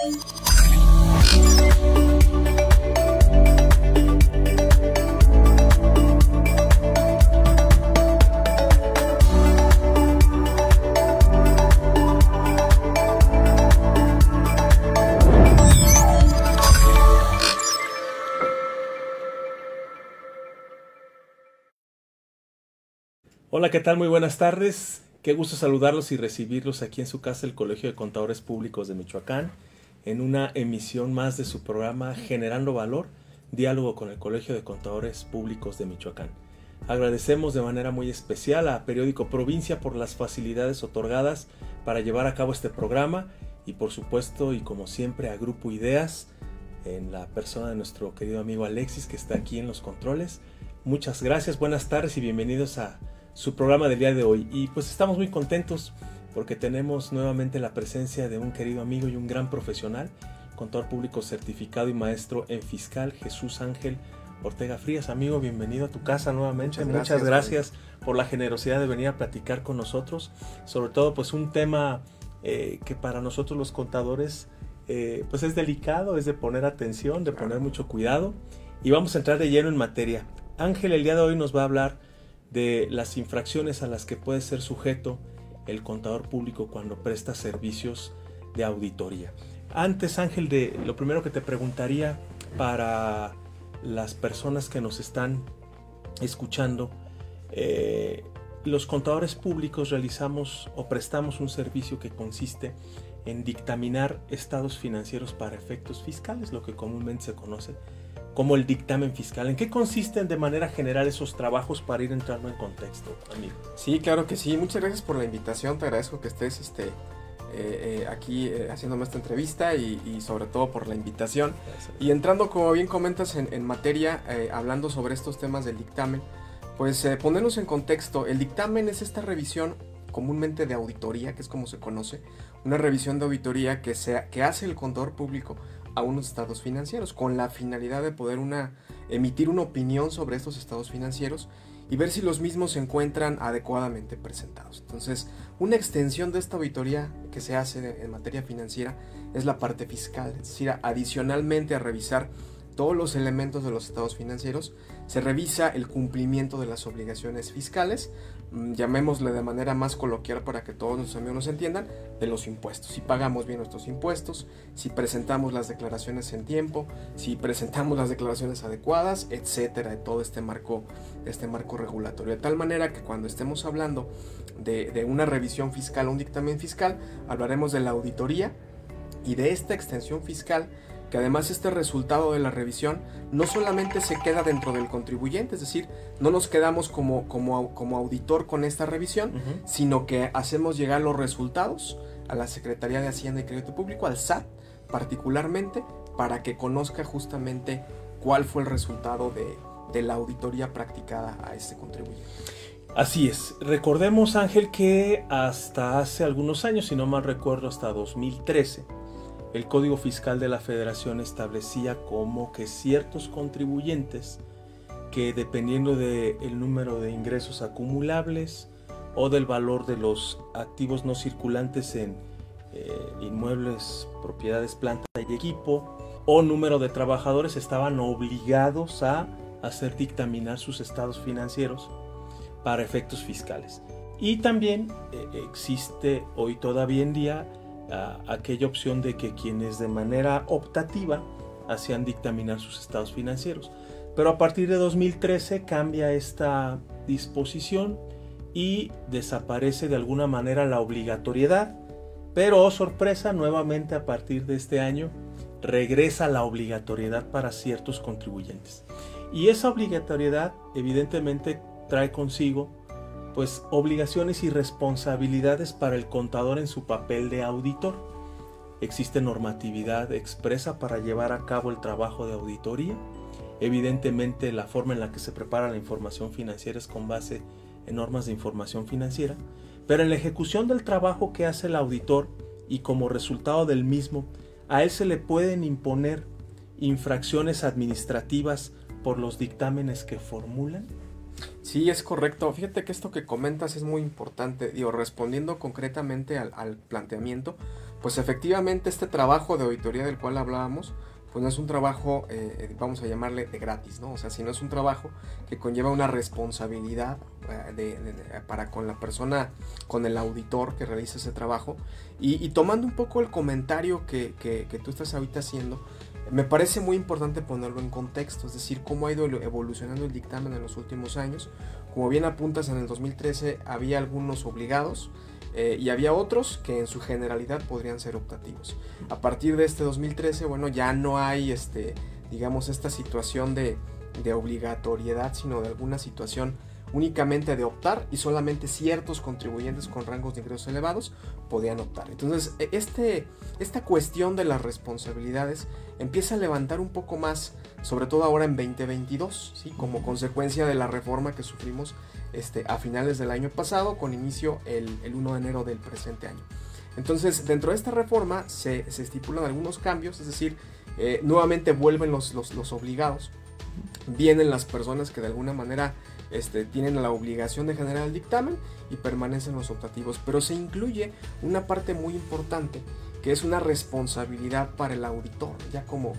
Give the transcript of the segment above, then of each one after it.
Hola, ¿qué tal? Muy buenas tardes. Qué gusto saludarlos y recibirlos aquí en su casa, el Colegio de Contadores Públicos de Michoacán, en una emisión más de su programa Generando Valor, diálogo con el Colegio de Contadores Públicos de Michoacán. Agradecemos de manera muy especial a Periódico Provincia por las facilidades otorgadas para llevar a cabo este programa y por supuesto y como siempre a Grupo Ideas, en la persona de nuestro querido amigo Alexis que está aquí en los controles. Muchas gracias, buenas tardes y bienvenidos a su programa del día de hoy. Y pues estamos muy contentos porque tenemos nuevamente la presencia de un querido amigo y un gran profesional, contador público certificado y maestro en fiscal, Jesús Ángel Ortega Frías. Amigo, bienvenido a tu casa nuevamente. Muchas gracias por la generosidad de venir a platicar con nosotros, sobre todo pues un tema que para nosotros los contadores pues es delicado, es de poner atención, de poner mucho cuidado, y vamos a entrar de lleno en materia. Ángel el día de hoy nos va a hablar de las infracciones a las que puede ser sujeto el contador público cuando presta servicios de auditoría. Antes, Ángel, de lo primero que te preguntaría para las personas que nos están escuchando, los contadores públicos realizamos o prestamos un servicio que consiste en dictaminar estados financieros para efectos fiscales, lo que comúnmente se conoce como el dictamen fiscal. ¿En qué consisten de manera general esos trabajos para ir entrando en contexto, amigo? Sí, claro que sí. Muchas gracias por la invitación. Te agradezco que estés aquí haciéndome esta entrevista y sobre todo por la invitación. Gracias. Y entrando, como bien comentas, en materia, hablando sobre estos temas del dictamen, pues ponernos en contexto. El dictamen es esta revisión comúnmente de auditoría, que es como se conoce, una revisión de auditoría que hace el contador público a unos estados financieros con la finalidad de poder emitir una opinión sobre estos estados financieros y ver si los mismos se encuentran adecuadamente presentados. Entonces, una extensión de esta auditoría que se hace en materia financiera es la parte fiscal, es decir, adicionalmente a revisar todos los elementos de los estados financieros, se revisa el cumplimiento de las obligaciones fiscales, llamémosle de manera más coloquial para que todos nuestros amigos nos entiendan, de los impuestos. Si pagamos bien nuestros impuestos, si presentamos las declaraciones en tiempo, si presentamos las declaraciones adecuadas, etcétera, de todo este marco regulatorio. De tal manera que cuando estemos hablando de una revisión fiscal o un dictamen fiscal, hablaremos de la auditoría y de esta extensión fiscal, que además este resultado de la revisión no solamente se queda dentro del contribuyente, es decir, no nos quedamos como auditor con esta revisión, sino que hacemos llegar los resultados a la Secretaría de Hacienda y Crédito Público, al SAT particularmente, para que conozca justamente cuál fue el resultado de la auditoría practicada a este contribuyente. Así es. Recordemos, Ángel, que hasta hace algunos años, si no mal recuerdo, hasta 2013, el Código Fiscal de la Federación establecía como que ciertos contribuyentes que, dependiendo del número de ingresos acumulables o del valor de los activos no circulantes en inmuebles, propiedades, planta y equipo, o número de trabajadores, estaban obligados a hacer dictaminar sus estados financieros para efectos fiscales. Y también existe hoy todavía en día aquella opción de que quienes de manera optativa hacían dictaminar sus estados financieros. Pero a partir de 2013 cambia esta disposición y desaparece de alguna manera la obligatoriedad, pero oh sorpresa, nuevamente a partir de este año regresa la obligatoriedad para ciertos contribuyentes. Y esa obligatoriedad evidentemente trae consigo pues obligaciones y responsabilidades para el contador en su papel de auditor. Existe normatividad expresa para llevar a cabo el trabajo de auditoría. Evidentemente la forma en la que se prepara la información financiera es con base en normas de información financiera, pero en la ejecución del trabajo que hace el auditor y como resultado del mismo, a él se le pueden imponer infracciones administrativas por los dictámenes que formulan. Sí, es correcto. Fíjate que esto que comentas es muy importante. Respondiendo concretamente al planteamiento, pues efectivamente este trabajo de auditoría del cual hablábamos, pues no es un trabajo, vamos a llamarle de gratis, ¿no? O sea, sino es un trabajo que conlleva una responsabilidad para con la persona, con el auditor que realiza ese trabajo. Y tomando un poco el comentario que tú estás ahorita haciendo, me parece muy importante ponerlo en contexto, es decir, cómo ha ido evolucionando el dictamen en los últimos años. Como bien apuntas, en el 2013 había algunos obligados, y había otros que en su generalidad podrían ser optativos. A partir de este 2013, bueno, ya no hay digamos, esta situación de obligatoriedad, sino de alguna situación únicamente de optar, y ciertos contribuyentes con rangos de ingresos elevados podían optar. Entonces, esta cuestión de las responsabilidades empieza a levantar un poco más, sobre todo ahora en 2022, ¿sí? Como consecuencia de la reforma que sufrimos a finales del año pasado, con inicio el 1 de enero del presente año. Entonces, dentro de esta reforma se estipulan algunos cambios, es decir, nuevamente vuelven los obligados, vienen las personas que de alguna manera tienen la obligación de generar el dictamen, y permanecen los optativos, pero se incluye una parte muy importante, que es una responsabilidad para el auditor, ya como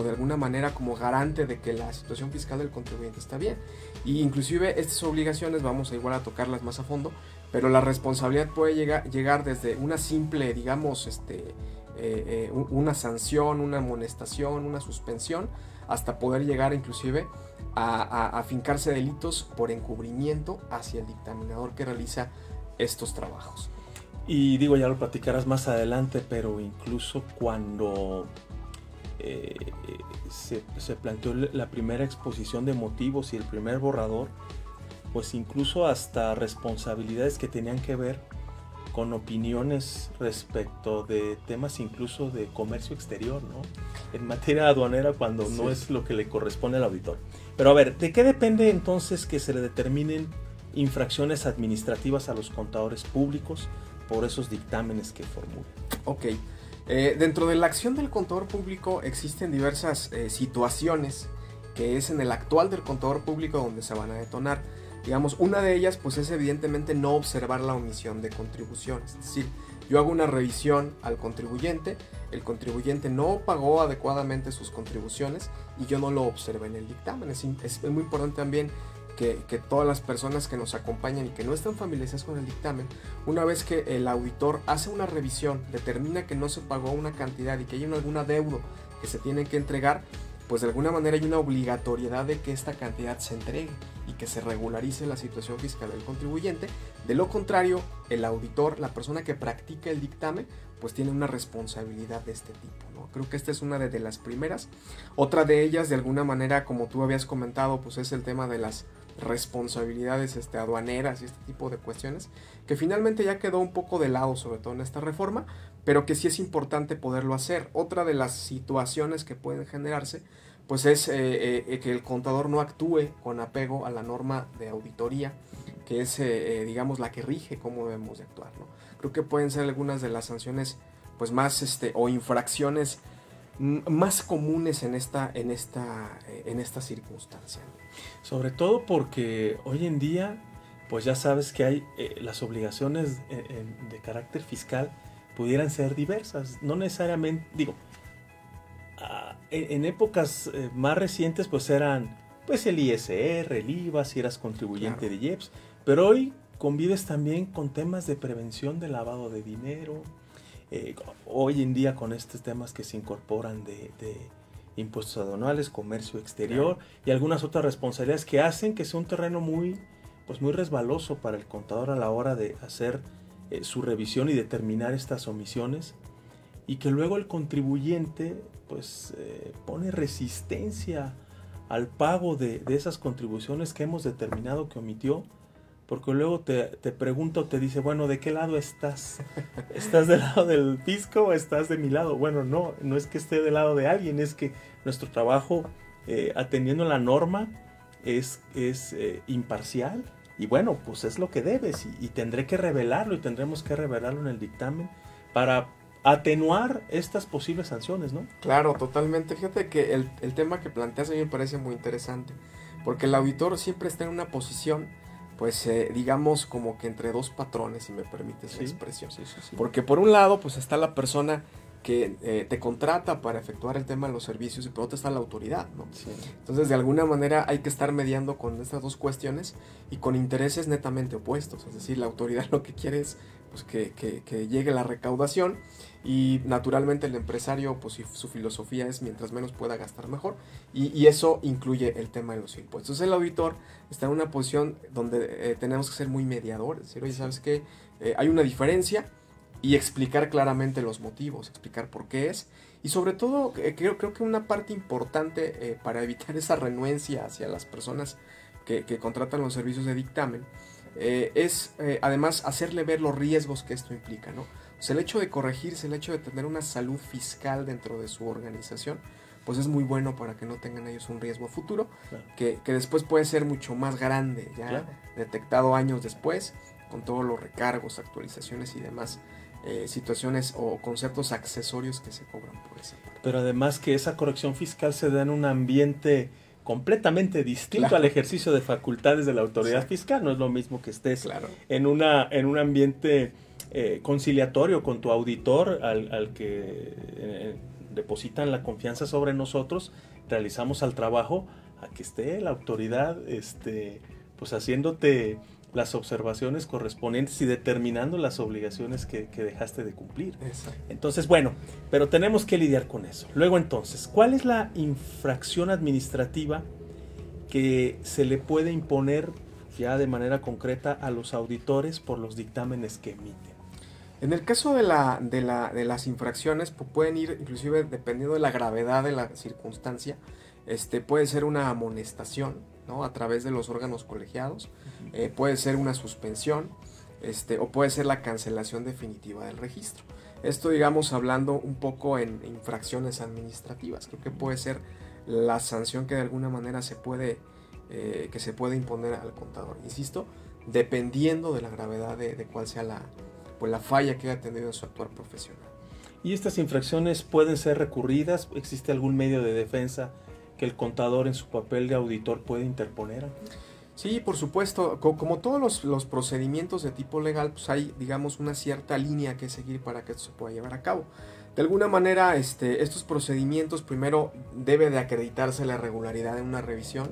de alguna manera como garante de que la situación fiscal del contribuyente está bien. Y inclusive estas obligaciones vamos a igual a tocarlas más a fondo, pero la responsabilidad puede llegar desde una simple, digamos, una sanción, una amonestación, una suspensión, hasta poder llegar inclusive a afincarse delitos por encubrimiento hacia el dictaminador que realiza estos trabajos. Y digo, ya lo platicarás más adelante, pero incluso cuando se planteó la primera exposición de motivos y el primer borrador, pues incluso hasta responsabilidades que tenían que ver con opiniones respecto de temas incluso de comercio exterior, ¿no? En materia aduanera, cuando no es lo que le corresponde al auditor. Pero a ver, ¿de qué depende entonces que se le determinen infracciones administrativas a los contadores públicos por esos dictámenes que formulan? Ok. Dentro de la acción del contador público existen diversas situaciones, que es en el actual del contador público donde se van a detonar. Digamos, una de ellas pues es evidentemente no observar la omisión de contribuciones. Es decir, yo hago una revisión al contribuyente, el contribuyente no pagó adecuadamente sus contribuciones y yo no lo observé en el dictamen. Es muy importante también que todas las personas que nos acompañan y que no están familiarizadas con el dictamen, una vez que el auditor hace una revisión, determina que no se pagó una cantidad y que hay algún adeudo que se tiene que entregar, pues de alguna manera hay una obligatoriedad de que esta cantidad se entregue y que se regularice la situación fiscal del contribuyente. De lo contrario, el auditor, la persona que practica el dictamen, pues tiene una responsabilidad de este tipo, ¿no? Creo que esta es una de las primeras. Otra de ellas, de alguna manera, como tú habías comentado, pues es el tema de las responsabilidades aduaneras y este tipo de cuestiones, que finalmente ya quedó un poco de lado, sobre todo en esta reforma, pero que sí es importante poderlo hacer. Otra de las situaciones que pueden generarse, pues es que el contador no actúe con apego a la norma de auditoría, que es, digamos, la que rige cómo debemos de actuar, ¿no? Creo que pueden ser algunas de las sanciones, pues más, o infracciones más comunes en esta circunstancia. Sobre todo porque hoy en día, pues ya sabes que hay las obligaciones de carácter fiscal pudieran ser diversas, no necesariamente, digo, en épocas más recientes pues eran pues el ISR, el IVA, si eras contribuyente de IEPS, pero hoy convives también con temas de prevención de lavado de dinero, hoy en día con estos temas que se incorporan de impuestos aduanales, comercio exterior y algunas otras responsabilidades que hacen que sea un terreno muy resbaloso para el contador a la hora de hacer su revisión y determinar estas omisiones, y que luego el contribuyente pues pone resistencia al pago de esas contribuciones que hemos determinado que omitió, porque luego te pregunta o te dice, bueno, ¿de qué lado estás? ¿Estás del lado del fisco o estás de mi lado? Bueno, no es que esté del lado de alguien, es que nuestro trabajo atendiendo la norma es imparcial, y bueno, pues es lo que debes, y tendré que revelarlo, y tendremos que revelarlo en el dictamen para atenuar estas posibles sanciones, ¿no? Claro, totalmente. Fíjate que el tema que planteas a mí me parece muy interesante, porque el auditor siempre está en una posición pues digamos como que entre dos patrones, si me permites la expresión. Sí. Porque por un lado pues está la persona que te contrata para efectuar el tema de los servicios y por otro está la autoridad, ¿no? Sí. Entonces de alguna manera hay que estar mediando con estas dos cuestiones y con intereses netamente opuestos, es decir, la autoridad lo que quiere es pues, que llegue la recaudación y naturalmente el empresario pues su filosofía es mientras menos pueda gastar mejor y eso incluye el tema de los impuestos. Entonces el auditor está en una posición donde tenemos que ser muy mediadores, es decir, oye, ¿sabes qué? Hay una diferencia y explicar claramente los motivos, explicar por qué es y sobre todo creo que una parte importante para evitar esa renuencia hacia las personas que contratan los servicios de dictamen es además hacerle ver los riesgos que esto implica, ¿no? O sea, el hecho de corregirse, el hecho de tener una salud fiscal dentro de su organización, pues es muy bueno para que no tengan ellos un riesgo futuro, Claro. que después puede ser mucho más grande, ya Claro. detectado años después, con todos los recargos, actualizaciones y demás situaciones o conceptos accesorios que se cobran por esa parte. Pero además que esa corrección fiscal se da en un ambiente completamente distinto Claro. al ejercicio de facultades de la autoridad Exacto. fiscal. No es lo mismo que estés Claro. en un ambiente conciliatorio con tu auditor al que depositan la confianza sobre nosotros, realizamos el trabajo, a que esté la autoridad pues haciéndote las observaciones correspondientes y determinando las obligaciones que dejaste de cumplir. Exacto. Entonces, bueno, pero tenemos que lidiar con eso. Luego entonces, ¿cuál es la infracción administrativa que se le puede imponer ya de manera concreta a los auditores por los dictámenes que emiten? En el caso de las infracciones, pues pueden ir, inclusive dependiendo de la gravedad de la circunstancia, puede ser una amonestación, ¿no? A través de los órganos colegiados, puede ser una suspensión, o puede ser la cancelación definitiva del registro. Esto, digamos, hablando un poco en infracciones administrativas, creo que puede ser la sanción que de alguna manera se puede imponer al contador. Insisto, dependiendo de la gravedad de cuál sea la falla que haya tenido en su actuar profesional. ¿Y estas infracciones pueden ser recurridas? ¿Existe algún medio de defensa que el contador en su papel de auditor puede interponer? Sí, por supuesto. Como todos los procedimientos de tipo legal, pues hay, digamos, una cierta línea que seguir para que esto se pueda llevar a cabo. De alguna manera, estos procedimientos primero debe de acreditarse la regularidad en una revisión.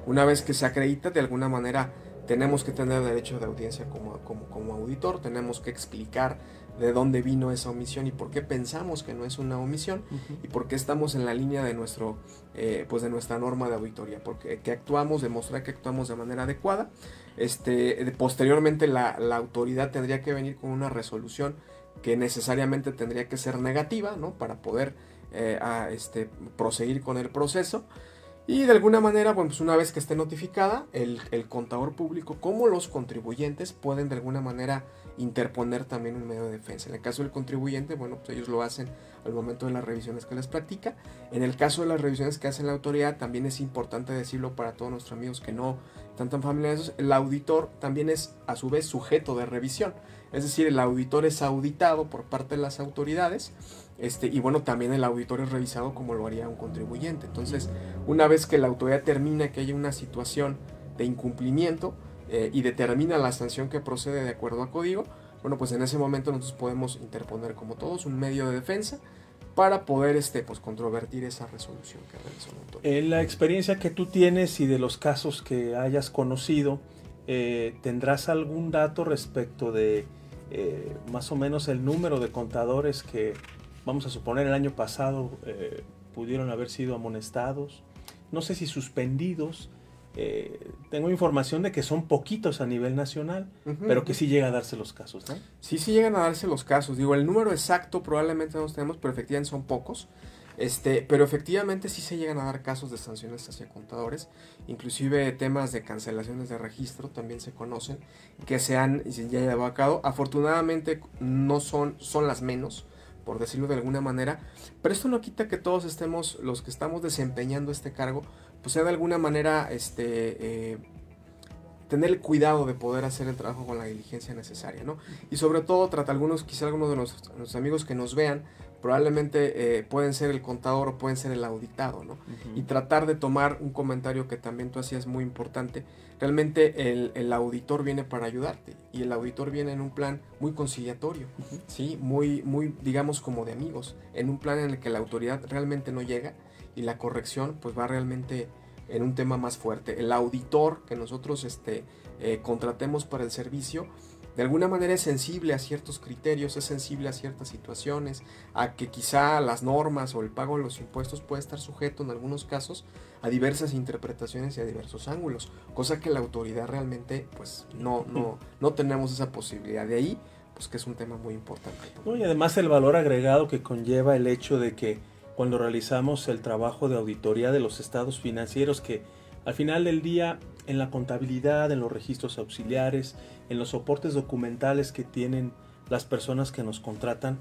Una vez que se acredita, de alguna manera tenemos que tener derecho de audiencia como auditor, tenemos que explicar de dónde vino esa omisión y por qué pensamos que no es una omisión y por qué estamos en la línea de de nuestra norma de auditoría, porque demostrar que actuamos de manera adecuada. Posteriormente la autoridad tendría que venir con una resolución que necesariamente tendría que ser negativa, ¿no? Para poder proseguir con el proceso. Y de alguna manera, bueno, pues una vez que esté notificada, el contador público como los contribuyentes pueden de alguna manera interponer también un medio de defensa. En el caso del contribuyente, bueno, pues ellos lo hacen al momento de las revisiones que les practica. En el caso de las revisiones que hace la autoridad, también es importante decirlo para todos nuestros amigos que no están tan familiarizados, el auditor también es a su vez sujeto de revisión. Es decir, el auditor es auditado por parte de las autoridades y bueno, también el auditor es revisado como lo haría un contribuyente. Entonces, una vez que la autoridad termina que haya una situación de incumplimiento y determina la sanción que procede de acuerdo a código, bueno, pues en ese momento nosotros podemos interponer como todos un medio de defensa para poder controvertir esa resolución que realizó la autoridad. En la experiencia que tú tienes y de los casos que hayas conocido, ¿tendrás algún dato respecto de más o menos el número de contadores que, vamos a suponer, el año pasado pudieron haber sido amonestados? No sé si suspendidos. Tengo información de que son poquitos a nivel nacional, pero que sí llega a darse los casos, ¿no? Sí llegan a darse los casos. Digo, el número exacto probablemente no los tenemos, pero efectivamente son pocos. Pero efectivamente sí se llegan a dar casos de sanciones hacia contadores, inclusive temas de cancelaciones de registro también se conocen, que se han ya llevado a cabo. Afortunadamente no son las menos, por decirlo de alguna manera, pero esto no quita que todos los que estamos desempeñando este cargo, pues sea de alguna manera tener el cuidado de poder hacer el trabajo con la diligencia necesaria, ¿no? Y sobre todo quizá algunos de nuestros amigos que nos vean, probablemente pueden ser el contador o pueden ser el auditado, ¿no? Y tratar de tomar un comentario que también tú hacías muy importante. Realmente el auditor viene para ayudarte y el auditor viene en un plan muy conciliatorio, ¿sí? Muy, digamos, como de amigos, en un plan en el que la autoridad realmente no llega y la corrección pues va realmente en un tema más fuerte. El auditor que nosotros contratemos para el servicio, de alguna manera es sensible a ciertos criterios, es sensible a ciertas situaciones, a que quizá las normas o el pago de los impuestos puede estar sujeto en algunos casos a diversas interpretaciones y a diversos ángulos, cosa que la autoridad realmente pues no tenemos esa posibilidad. De ahí pues que es un tema muy importante. No, y además el valor agregado que conlleva el hecho de que cuando realizamos el trabajo de auditoría de los estados financieros, que al final del día en la contabilidad, en los registros auxiliares, en los soportes documentales que tienen las personas que nos contratan,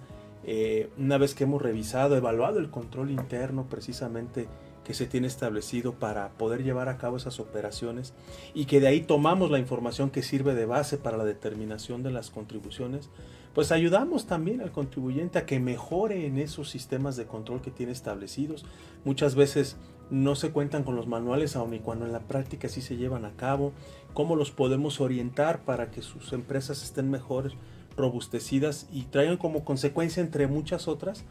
una vez que hemos revisado, evaluado el control interno precisamente que se tiene establecido para poder llevar a cabo esas operaciones y que de ahí tomamos la información que sirve de base para la determinación de las contribuciones, pues ayudamos también al contribuyente a que mejore en esos sistemas de control que tiene establecidos. Muchas veces no se cuentan con los manuales, aun y cuando en la práctica sí se llevan a cabo. ¿Cómo los podemos orientar para que sus empresas estén mejor robustecidas y traigan como consecuencia, entre muchas otras,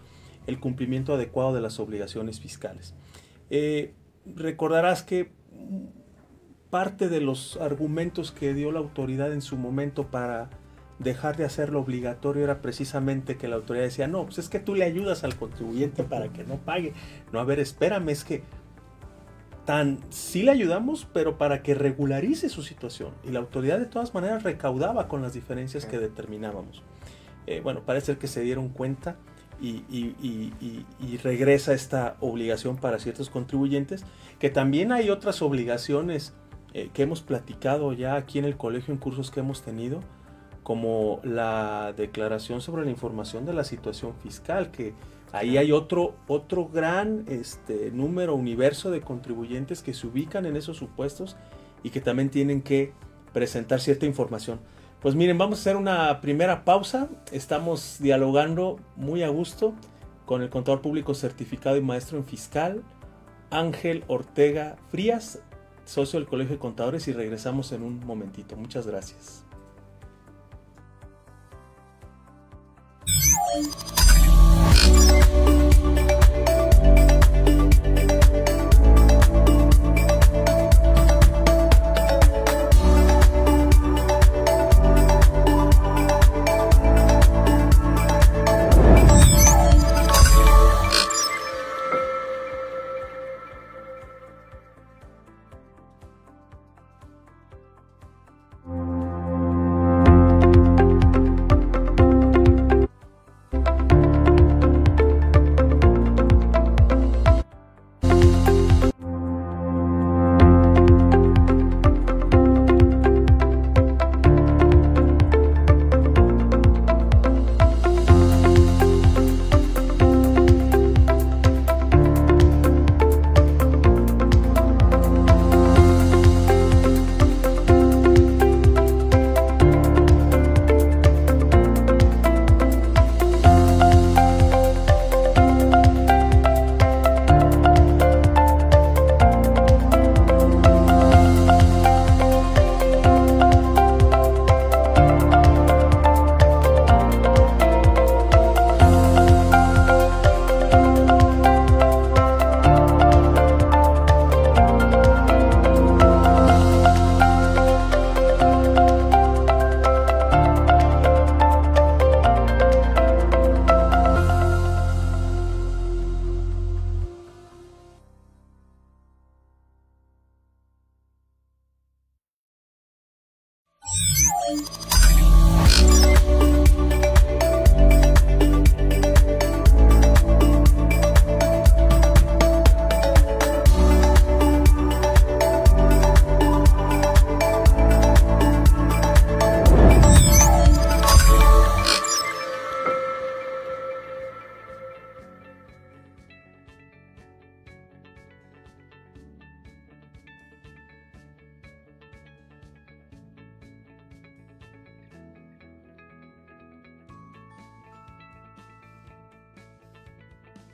el cumplimiento adecuado de las obligaciones fiscales? Recordarás que parte de los argumentos que dio la autoridad en su momento para dejar de hacerlo obligatorio era precisamente que la autoridad decía, no, pues es que tú le ayudas al contribuyente para que no pague. No, a ver, espérame, es que sí le ayudamos, pero para que regularice su situación. Y la autoridad de todas maneras recaudaba con las diferencias que determinábamos. Bueno, parece que se dieron cuenta y regresa esta obligación para ciertos contribuyentes, que también hay otras obligaciones que hemos platicado ya aquí en el colegio en cursos que hemos tenido, como la declaración sobre la información de la situación fiscal, que ahí hay otro gran universo de contribuyentes que se ubican en esos supuestos y que también tienen que presentar cierta información. Pues miren, vamos a hacer una primera pausa. Estamos dialogando muy a gusto con el contador público certificado y maestro en fiscal, Ángel Ortega Frías, socio del Colegio de Contadores, y regresamos en un momentito. Muchas gracias.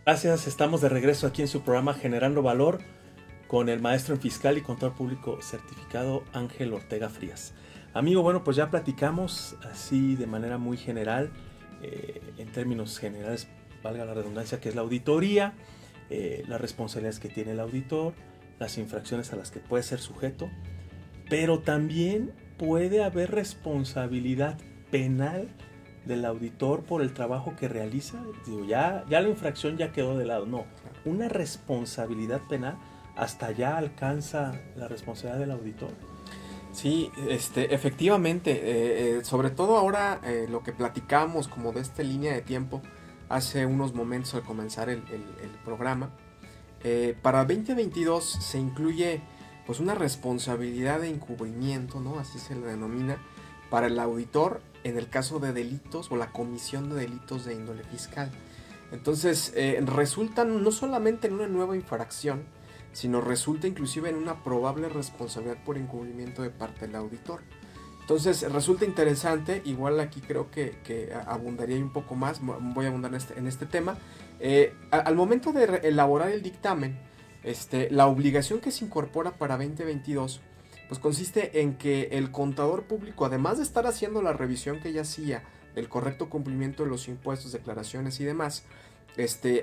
Gracias, estamos de regreso aquí en su programa Generando Valor con el maestro en fiscal y contador público certificado Ángel Ortega Frías. Amigo, bueno, pues ya platicamos así de manera muy general, en términos generales, valga la redundancia, que es la auditoría, las responsabilidades que tiene el auditor, las infracciones a las que puede ser sujeto, pero también puede haber responsabilidad penal del auditor por el trabajo que realiza. Digo, ya la infracción ya quedó de lado, no, una responsabilidad penal hasta ya alcanza la responsabilidad del auditor. Sí, efectivamente, sobre todo ahora lo que platicamos como de esta línea de tiempo hace unos momentos al comenzar el programa, para 2022 se incluye pues una responsabilidad de encubrimiento, ¿no? Así se le denomina, para el auditor en el caso de delitos o la comisión de delitos de índole fiscal. Entonces resultan no solamente en una nueva infracción, sino resulta inclusive en una probable responsabilidad por encubrimiento de parte del auditor. Entonces resulta interesante, igual aquí creo que abundaría un poco más, voy a abundar en este tema. Al momento de elaborar el dictamen, la obligación que se incorpora para 2022 pues consiste en que el contador público, además de estar haciendo la revisión que ya hacía del correcto cumplimiento de los impuestos, declaraciones y demás,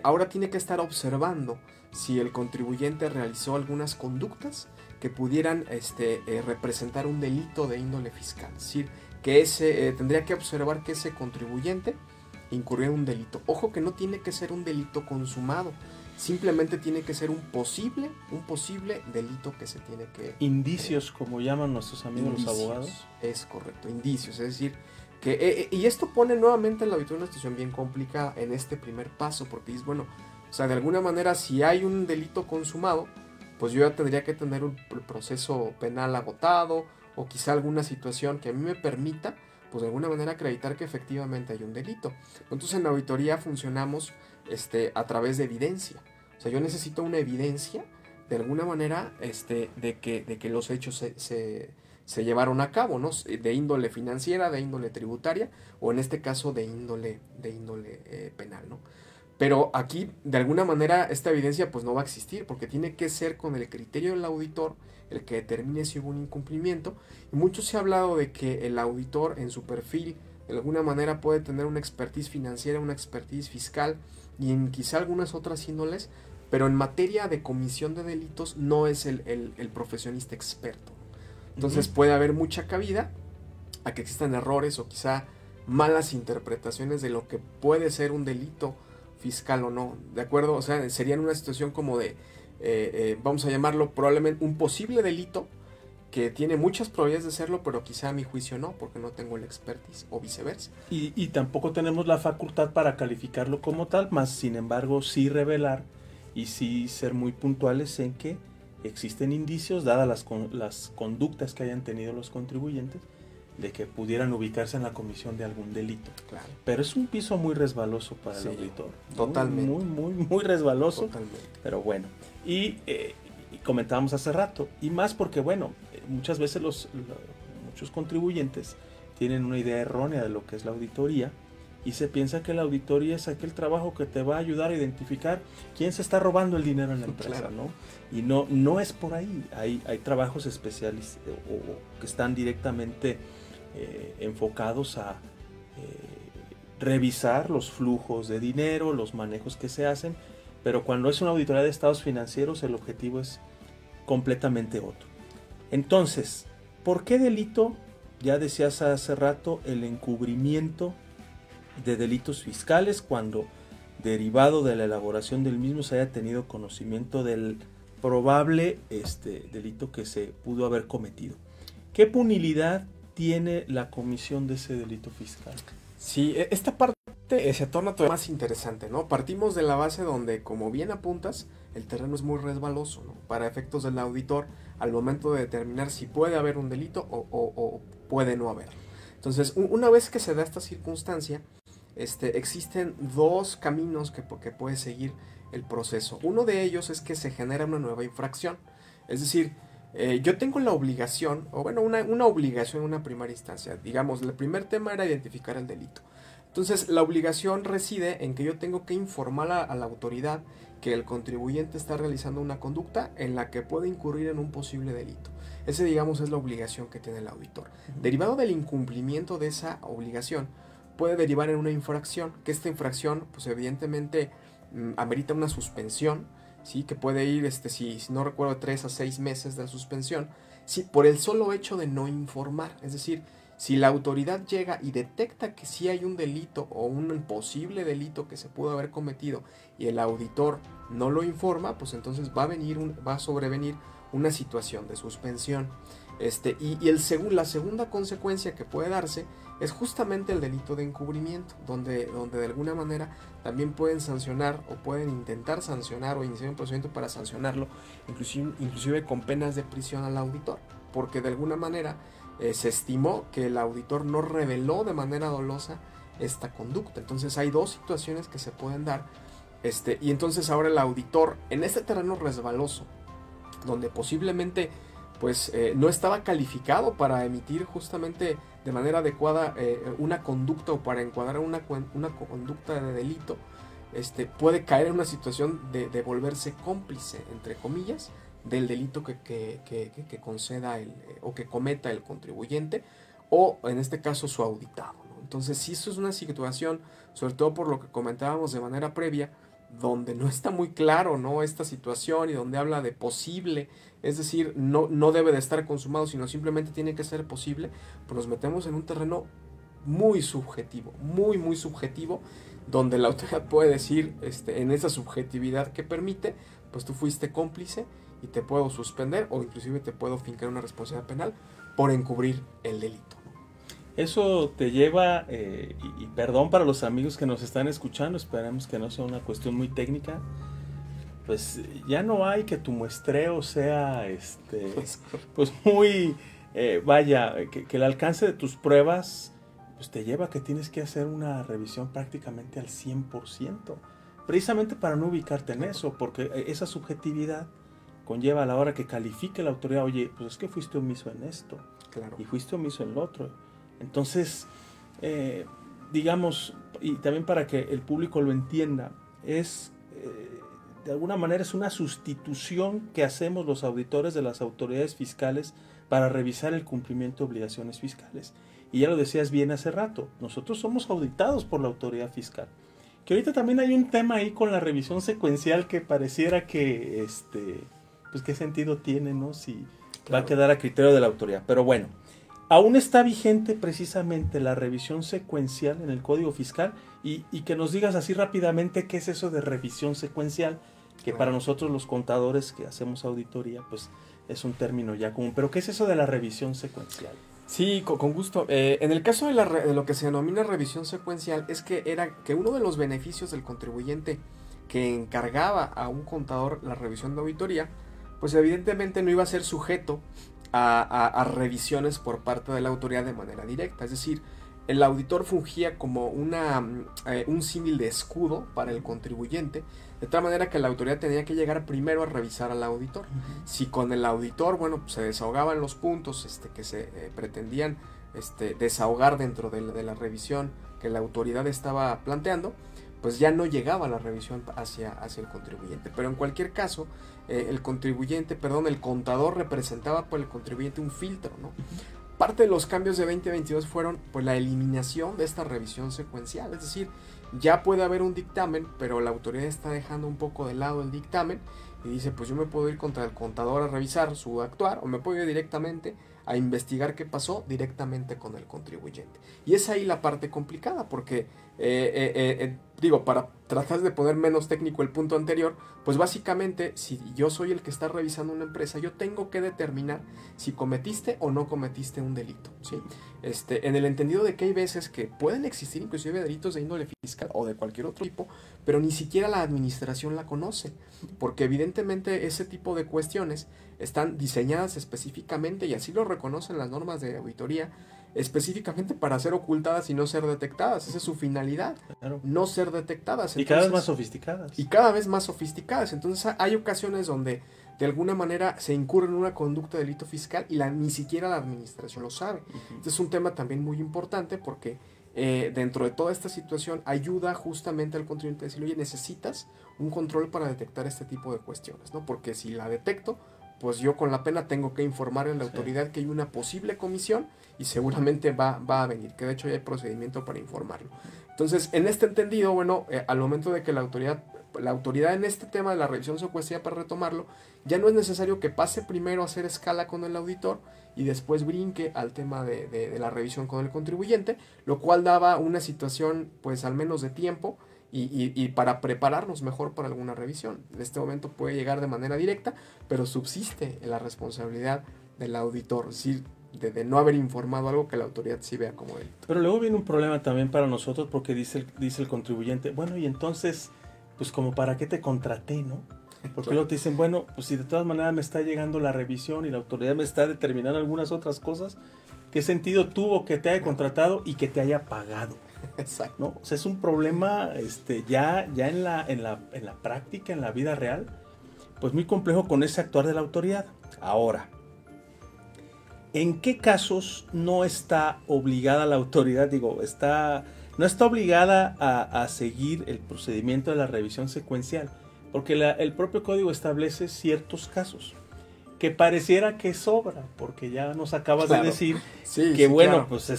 ahora tiene que estar observando si el contribuyente realizó algunas conductas que pudieran representar un delito de índole fiscal. Es decir, que tendría que observar que ese contribuyente incurrió en un delito. Ojo que no tiene que ser un delito consumado, simplemente tiene que ser un posible delito que se tiene que... Indicios, como llaman nuestros amigos los abogados. Es correcto, indicios, es decir, que y esto pone nuevamente al auditor en una situación bien complicada en este primer paso, porque dices, bueno, o sea, de alguna manera si hay un delito consumado, pues yo ya tendría que tener un proceso penal agotado, o quizá alguna situación que a mí me permita, pues de alguna manera acreditar que efectivamente hay un delito. Entonces en la auditoría funcionamos a través de evidencia. O sea, yo necesito una evidencia de alguna manera de que los hechos se llevaron a cabo, ¿no? De índole financiera, de índole tributaria, o en este caso de índole penal, ¿no? Pero aquí, de alguna manera, esta evidencia pues no va a existir, porque tiene que ser con el criterio del auditor el que determine si hubo un incumplimiento. Y mucho se ha hablado de que el auditor en su perfil de alguna manera puede tener una expertise financiera, una expertise fiscal y en quizá algunas otras índoles, pero en materia de comisión de delitos no es el profesionista experto. Entonces puede haber mucha cabida a que existan errores o quizá malas interpretaciones de lo que puede ser un delito fiscal o no, ¿de acuerdo? O sea, sería en una situación como de, vamos a llamarlo probablemente un posible delito que tiene muchas probabilidades de serlo, pero quizá a mi juicio no, porque no tengo el expertise, o viceversa. Y tampoco tenemos la facultad para calificarlo como tal, más sin embargo sí revelar y sí ser muy puntuales en que existen indicios, dadas las conductas que hayan tenido los contribuyentes, de que pudieran ubicarse en la comisión de algún delito. Claro. Pero es un piso muy resbaloso para el auditor. Totalmente. Muy resbaloso. Totalmente. Pero bueno. Y comentábamos hace rato, y más porque, bueno, muchas veces muchos contribuyentes tienen una idea errónea de lo que es la auditoría, y se piensa que la auditoría es aquel trabajo que te va a ayudar a identificar quién se está robando el dinero en la empresa, claro, ¿no? Y no es por ahí. Hay trabajos especiales o que están directamente enfocados a revisar los flujos de dinero, los manejos que se hacen, pero cuando es una auditoría de estados financieros el objetivo es completamente otro. Entonces, ¿por qué delito? Ya decías hace rato, el encubrimiento de delitos fiscales cuando derivado de la elaboración del mismo se haya tenido conocimiento del probable delito que se pudo haber cometido. ¿Qué punilidad tiene la comisión de ese delito fiscal? Sí, esta parte se torna todavía más interesante, ¿no? Partimos de la base donde, como bien apuntas, el terreno es muy resbaloso, ¿no? Para efectos del auditor, al momento de determinar si puede haber un delito o puede no haber. Entonces, una vez que se da esta circunstancia, existen dos caminos que puede seguir el proceso. Uno de ellos es que se genera una nueva infracción. Es decir, yo tengo la obligación, o bueno, una obligación en una primera instancia. Digamos, el primer tema era identificar el delito. Entonces, la obligación reside en que yo tengo que informar a la autoridad que el contribuyente está realizando una conducta en la que puede incurrir en un posible delito. Ese, digamos, es la obligación que tiene el auditor. Derivado del incumplimiento de esa obligación, puede derivar en una infracción, que esta infracción, pues evidentemente, amerita una suspensión, ¿sí? Que puede ir, si no recuerdo, 3 a 6 meses de suspensión, ¿sí? Por el solo hecho de no informar. Es decir, si la autoridad llega y detecta que sí hay un delito o un posible delito que se pudo haber cometido y el auditor no lo informa, pues entonces va a sobrevenir una situación de suspensión. La segunda consecuencia que puede darse es justamente el delito de encubrimiento, donde de alguna manera también pueden sancionar o pueden intentar sancionar o iniciar un procedimiento para sancionarlo, inclusive con penas de prisión al auditor, porque de alguna manera se estimó que el auditor no reveló de manera dolosa esta conducta. Entonces hay dos situaciones que se pueden dar, y entonces ahora el auditor en este terreno resbaloso, donde posiblemente pues no estaba calificado para emitir justamente de manera adecuada una conducta o para encuadrar una conducta de delito, puede caer en una situación de volverse cómplice, entre comillas, del delito que conceda o que cometa el contribuyente, o en este caso su auditado, ¿no? Entonces, si eso es una situación, sobre todo por lo que comentábamos de manera previa, donde no está muy claro, ¿no?, esta situación, y donde habla de posible, es decir, no debe de estar consumado, sino simplemente tiene que ser posible, pues nos metemos en un terreno muy subjetivo, muy subjetivo, donde la autoridad puede decir, en esa subjetividad que permite, pues tú fuiste cómplice y te puedo suspender o inclusive te puedo fincar una responsabilidad penal por encubrir el delito. Eso te lleva, y perdón para los amigos que nos están escuchando, esperemos que no sea una cuestión muy técnica, pues ya no hay que tu muestreo sea pues muy, que el alcance de tus pruebas pues te lleva a que tienes que hacer una revisión prácticamente al 100%, precisamente para no ubicarte en eso, porque esa subjetividad conlleva a la hora que califique la autoridad, oye, pues es que fuiste omiso en esto, claro, y fuiste omiso en lo otro. Entonces, digamos, y también para que el público lo entienda, de alguna manera es una sustitución que hacemos los auditores de las autoridades fiscales para revisar el cumplimiento de obligaciones fiscales. Y ya lo decías bien hace rato, nosotros somos auditados por la autoridad fiscal. Que ahorita también hay un tema ahí con la revisión secuencial que pareciera que, pues qué sentido tiene, ¿no? Si va a quedar a criterio de la autoridad. Pero bueno, aún está vigente precisamente la revisión secuencial en el Código Fiscal, y que nos digas así rápidamente qué es eso de revisión secuencial, que para nosotros los contadores que hacemos auditoría, pues es un término ya común. Pero ¿qué es eso de la revisión secuencial? Sí, con gusto. En el caso de lo que se denomina revisión secuencial, es que uno de los beneficios del contribuyente que encargaba a un contador la revisión de auditoría, pues evidentemente no iba a ser sujeto a revisiones por parte de la autoridad de manera directa. Es decir, el auditor fungía como un símil de escudo para el contribuyente, de tal manera que la autoridad tenía que llegar primero a revisar al auditor. Si con el auditor, bueno, pues se desahogaban los puntos que se pretendían desahogar dentro de la revisión que la autoridad estaba planteando, pues ya no llegaba la revisión hacia el contribuyente. Pero en cualquier caso, el contador representaba por el contribuyente un filtro, ¿no? Parte de los cambios de 2022 fueron pues la eliminación de esta revisión secuencial, es decir, ya puede haber un dictamen, pero la autoridad está dejando un poco de lado el dictamen y dice, pues yo me puedo ir contra el contador a revisar su actuar, o me puedo ir directamente a investigar qué pasó directamente con el contribuyente. Y es ahí la parte complicada, porque para tratar de poner menos técnico el punto anterior, pues básicamente si yo soy el que está revisando una empresa, yo tengo que determinar si cometiste o no cometiste un delito, ¿sí? En el entendido de que hay veces que pueden existir inclusive delitos de índole fiscal o de cualquier otro tipo, pero ni siquiera la administración la conoce, porque evidentemente ese tipo de cuestiones están diseñadas específicamente, y así lo reconocen las normas de auditoría, específicamente para ser ocultadas y no ser detectadas. Esa es su finalidad, claro, no ser detectadas. Entonces, y cada vez más sofisticadas. Y cada vez más sofisticadas. Entonces hay ocasiones donde de alguna manera se incurre en una conducta de delito fiscal y ni siquiera la administración lo sabe. Este es un tema también muy importante, porque dentro de toda esta situación ayuda justamente al contribuyente a decir, oye, necesitas un control para detectar este tipo de cuestiones, ¿no? Porque si la detecto, pues yo con la pena tengo que informar a la autoridad que hay una posible comisión y seguramente va a venir, que de hecho ya hay procedimiento para informarlo. Entonces, en este entendido, bueno, al momento de que la autoridad en este tema de la revisión secuencial, para retomarlo, ya no es necesario que pase primero a hacer escala con el auditor y después brinque al tema de la revisión con el contribuyente, lo cual daba una situación pues al menos de tiempo y para prepararnos mejor para alguna revisión. En este momento puede llegar de manera directa, pero subsiste la responsabilidad del auditor, es decir, de no haber informado algo que la autoridad sí vea como delito. Pero luego viene un problema también para nosotros porque dice el contribuyente, bueno, y entonces, pues como para qué te contraté, ¿no? Porque luego te dicen, bueno, pues si de todas maneras me está llegando la revisión y la autoridad me está determinando algunas otras cosas, ¿qué sentido tuvo que te haya contratado y que te haya pagado? Exacto. ¿No? O sea, es un problema ya en la práctica, en la vida real, pues muy complejo con ese actuar de la autoridad. Ahora, ¿en qué casos no está obligada la autoridad? No está obligada a seguir el procedimiento de la revisión secuencial, porque el propio código establece ciertos casos que pareciera que sobra, porque ya nos acabas de decir que bueno, pues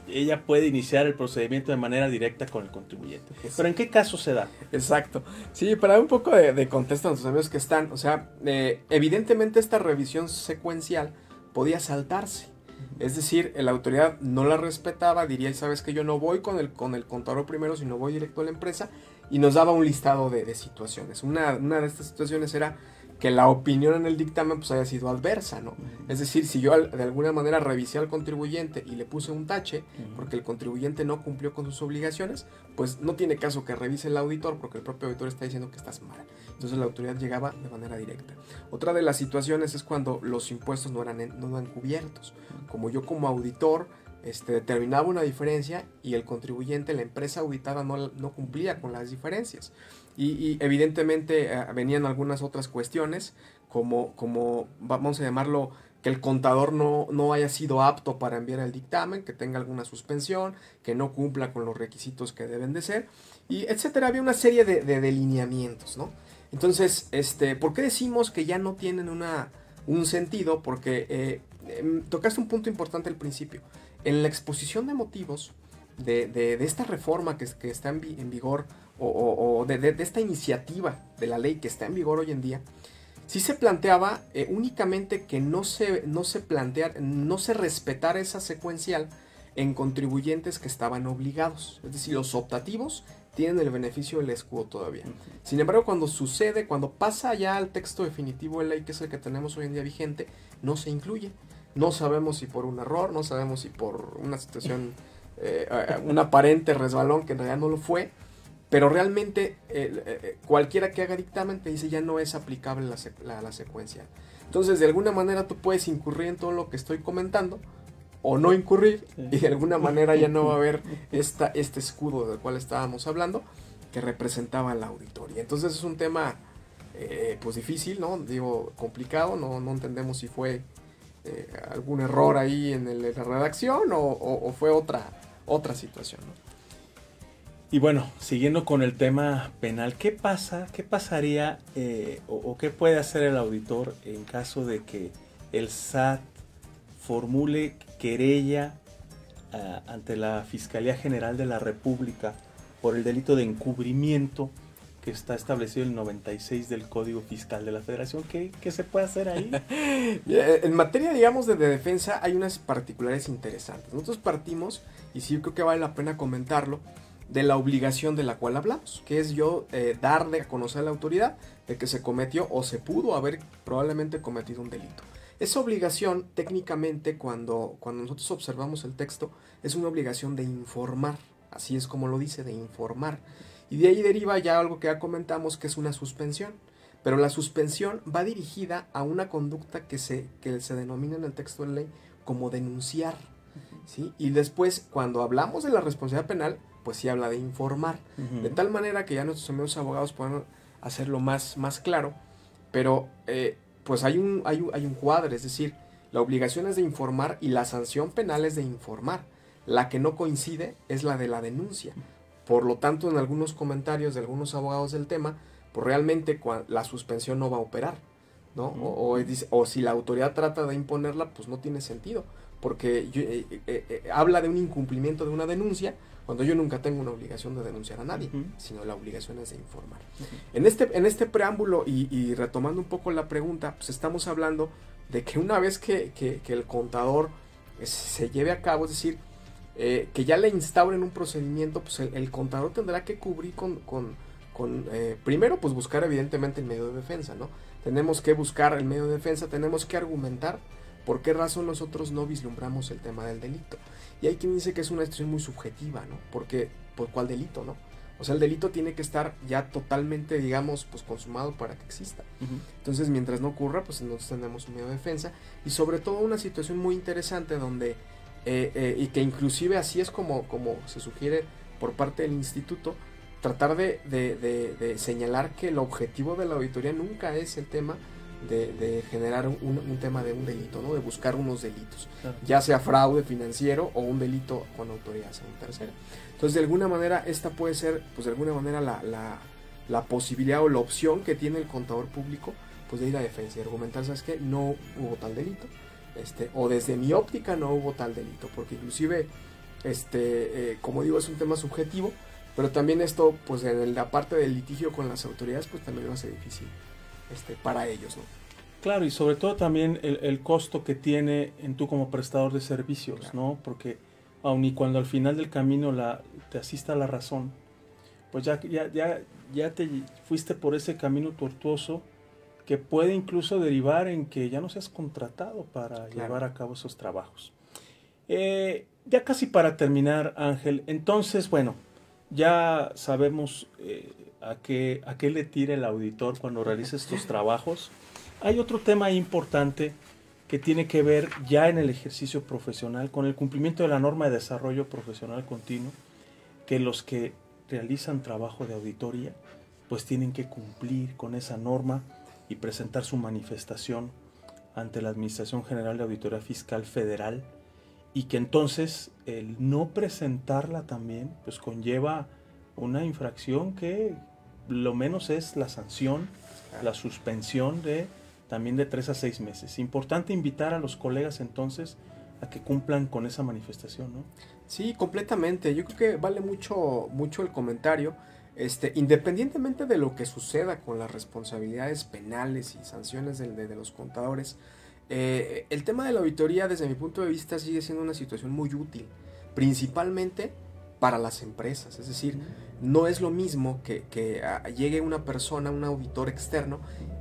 ella puede iniciar el procedimiento de manera directa con el contribuyente. Pero ¿en qué caso se da? Exacto. Sí, para dar un poco de contexto a nuestros amigos que están, o sea, evidentemente esta revisión secuencial podía saltarse. Es decir, la autoridad no la respetaba, diría, sabes que yo no voy con el contador primero, sino voy directo a la empresa, y nos daba un listado de situaciones. Una de estas situaciones era que la opinión en el dictamen pues haya sido adversa, ¿no? Es decir, si yo de alguna manera revisé al contribuyente y le puse un tache porque el contribuyente no cumplió con sus obligaciones, pues no tiene caso que revise el auditor porque el propio auditor está diciendo que estás mal. Entonces la autoridad llegaba de manera directa. Otra de las situaciones es cuando los impuestos no eran cubiertos. Como yo como auditor determinaba una diferencia y el contribuyente, la empresa auditada no cumplía con las diferencias. Y evidentemente venían algunas otras cuestiones, como vamos a llamarlo, que el contador no haya sido apto para enviar el dictamen, que tenga alguna suspensión, que no cumpla con los requisitos que deben de ser, y etcétera. Había una serie de delineamientos, ¿no? Entonces, ¿por qué decimos que ya no tienen un sentido? Porque tocaste un punto importante al principio. En la exposición de motivos de esta reforma que está en vigor, o de esta iniciativa de la ley que está en vigor hoy en día, sí se planteaba únicamente que no se respetara esa secuencial en contribuyentes que estaban obligados. Es decir, los optativos tienen el beneficio del escudo todavía. Sin embargo, cuando pasa ya al texto definitivo de ley, que es el que tenemos hoy en día vigente, no se incluye. No sabemos si por un error, no sabemos si por una situación, un aparente resbalón que en realidad no lo fue, pero realmente cualquiera que haga dictamen te dice ya no es aplicable la secuencia. Entonces, de alguna manera tú puedes incurrir en todo lo que estoy comentando, o no incurrir, y de alguna manera ya no va a haber este escudo del cual estábamos hablando, que representaba a la auditoría. Entonces es un tema pues difícil, ¿no? Digo, complicado, no entendemos si fue algún error ahí en la redacción o fue otra situación, ¿no? Y bueno, siguiendo con el tema penal, ¿qué pasaría o qué puede hacer el auditor en caso de que el SAT formule querella ante la Fiscalía General de la República por el delito de encubrimiento que está establecido en el 96 del Código Fiscal de la Federación? ¿Qué se puede hacer ahí? En materia, digamos, de defensa hay unas particulares interesantes. Nosotros partimos, y sí creo que vale la pena comentarlo, de la obligación de la cual hablamos, que es darle a conocer a la autoridad de que se cometió o se pudo haber probablemente cometido un delito. Esa obligación, técnicamente, cuando nosotros observamos el texto, es una obligación de informar, así es como lo dice, de informar. Y de ahí deriva ya algo que ya comentamos, que es una suspensión. Pero la suspensión va dirigida a una conducta que se denomina en el texto de ley como denunciar, ¿sí? Y después, cuando hablamos de la responsabilidad penal, pues sí habla de informar. De tal manera que ya nuestros amigos abogados pueden hacerlo más claro, pero pues hay un cuadro, es decir, la obligación es de informar y la sanción penal es de informar. La que no coincide es la de la denuncia. Por lo tanto, en algunos comentarios de algunos abogados del tema, pues realmente la suspensión no va a operar, ¿no? O si la autoridad trata de imponerla, pues no tiene sentido, porque habla de un incumplimiento de una denuncia, cuando yo nunca tengo una obligación de denunciar a nadie, sino la obligación es de informar. En este preámbulo, y retomando un poco la pregunta, pues estamos hablando de que una vez que el contador se lleve a cabo, es decir, que ya le instauren un procedimiento, pues el contador tendrá que cubrir primero, pues buscar evidentemente el medio de defensa, ¿no? Tenemos que buscar el medio de defensa, tenemos que argumentar por qué razón nosotros no vislumbramos el tema del delito. Y hay quien dice que es una situación muy subjetiva, ¿no? Porque, ¿por cuál delito, no? O sea, el delito tiene que estar ya totalmente, digamos, pues consumado para que exista. Entonces, mientras no ocurra, pues nosotros tenemos un medio de defensa. Y sobre todo una situación muy interesante donde, y que inclusive así es como se sugiere por parte del instituto, tratar de señalar que el objetivo de la auditoría nunca es el tema de generar un tema de un delito, ¿no? De buscar unos delitos, claro, ya sea fraude financiero o un delito con autoridad según tercera. Entonces, de alguna manera, esta puede ser, pues de alguna manera, la posibilidad o la opción que tiene el contador público, pues de ir a defensa y argumentar, ¿sabes qué? No hubo tal delito, o desde mi óptica no hubo tal delito, porque inclusive, como digo, es un tema subjetivo, pero también esto, pues en la parte del litigio con las autoridades, pues también lo hace difícil para ellos, ¿no? Claro, y sobre todo también el costo que tiene en tú como prestador de servicios, claro, ¿no? Porque aun y cuando al final del camino te asista la razón, pues ya te fuiste por ese camino tortuoso que puede incluso derivar en que ya no seas contratado para, claro, llevar a cabo esos trabajos. Ya casi para terminar, Ángel, entonces, bueno, ya sabemos a qué le tira el auditor cuando realiza estos trabajos. Hay otro tema importante que tiene que ver ya en el ejercicio profesional con el cumplimiento de la norma de desarrollo profesional continuo, que los que realizan trabajo de auditoría pues tienen que cumplir con esa norma y presentar su manifestación ante la Administración General de Auditoría Fiscal Federal, y que entonces el no presentarla también pues conlleva una infracción que lo menos es la sanción, la suspensión también de 3 a 6 meses. Importante invitar a los colegas entonces a que cumplan con esa manifestación, ¿no? Sí, completamente. Yo creo que vale mucho el comentario. Independientemente de lo que suceda con las responsabilidades penales y sanciones de los contadores, el tema de la auditoría desde mi punto de vista sigue siendo una situación muy útil, principalmente para las empresas. Es decir, no es lo mismo que llegue una persona, un auditor externo,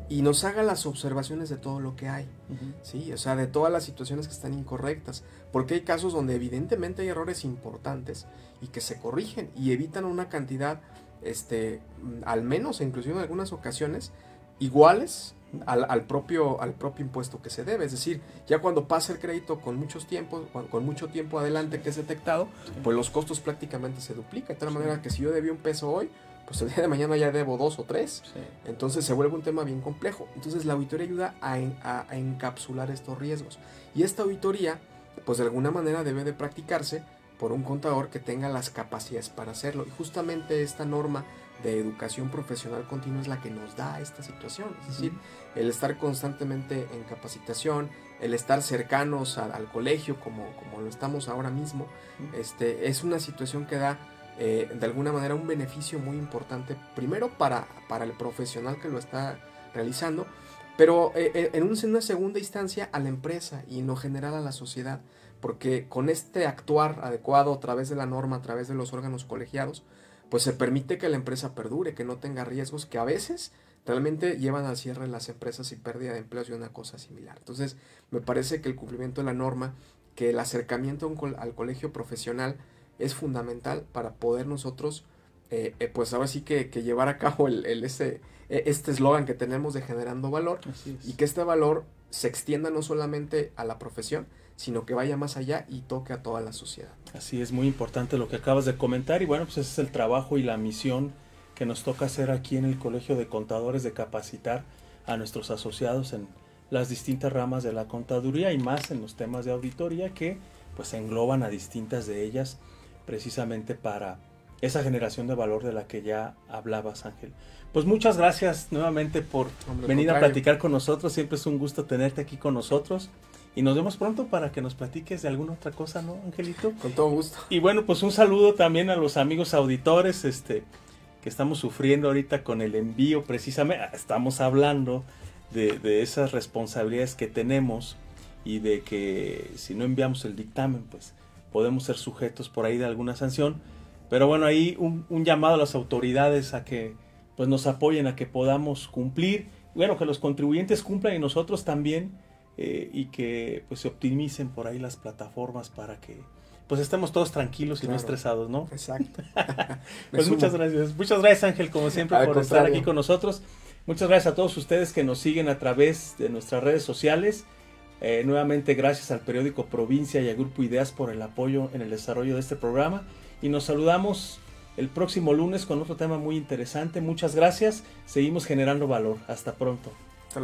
y nos haga las observaciones de todo lo que hay, ¿sí? O sea, de todas las situaciones que están incorrectas, porque hay casos donde evidentemente hay errores importantes y que se corrigen y evitan una cantidad, al menos, inclusive en algunas ocasiones, iguales al propio impuesto que se debe. Es decir, ya cuando pasa el crédito con mucho tiempo adelante que es detectado, pues los costos prácticamente se duplican, de tal manera que si yo debía $1 hoy, pues el día de mañana ya debo 2 o 3, entonces se vuelve un tema bien complejo. Entonces la auditoría ayuda a encapsular estos riesgos, y esta auditoría pues de alguna manera debe de practicarse por un contador que tenga las capacidades para hacerlo, y justamente esta norma de educación profesional continua es la que nos da esta situación. Es decir, el estar constantemente en capacitación, el estar cercanos al colegio como lo estamos ahora mismo, es una situación que da de alguna manera un beneficio muy importante, primero para el profesional que lo está realizando, pero en una segunda instancia a la empresa y en lo general a la sociedad, porque con este actuar adecuado a través de la norma, a través de los órganos colegiados, pues se permite que la empresa perdure, que no tenga riesgos que a veces realmente llevan al cierre de las empresas y pérdida de empleos y una cosa similar. Entonces, me parece que el cumplimiento de la norma, que el acercamiento al colegio profesional es fundamental para poder nosotros, pues ahora sí que llevar a cabo este eslogan que tenemos de generando valor, y que este valor se extienda no solamente a la profesión, sino que vaya más allá y toque a toda la sociedad. Así es, muy importante lo que acabas de comentar, y bueno, pues ese es el trabajo y la misión que nos toca hacer aquí en el Colegio de Contadores, de capacitar a nuestros asociados en las distintas ramas de la contaduría y más en los temas de auditoría, que pues engloban a distintas de ellas, precisamente para esa generación de valor de la que ya hablabas, Ángel. Pues muchas gracias nuevamente por venir a platicar con nosotros. Siempre es un gusto tenerte aquí con nosotros. Y nos vemos pronto para que nos platiques de alguna otra cosa, ¿no, Angelito? Con todo gusto. Y bueno, pues un saludo también a los amigos auditores, que estamos sufriendo ahorita con el envío, precisamente. Estamos hablando de esas responsabilidades que tenemos y de que si no enviamos el dictamen, pues podemos ser sujetos por ahí de alguna sanción. Pero bueno, ahí un llamado a las autoridades a que pues nos apoyen, a que podamos cumplir, bueno, que los contribuyentes cumplan y nosotros también, y que pues se optimicen por ahí las plataformas para que pues estemos todos tranquilos y no estresados, ¿no? Exacto. Pues muchas gracias. Muchas gracias, Ángel, como siempre, por estar aquí con nosotros. Muchas gracias a todos ustedes que nos siguen a través de nuestras redes sociales. Nuevamente gracias al periódico Provincia y al Grupo Ideas por el apoyo en el desarrollo de este programa. Y nos saludamos el próximo lunes con otro tema muy interesante. Muchas gracias. Seguimos generando valor. Hasta pronto.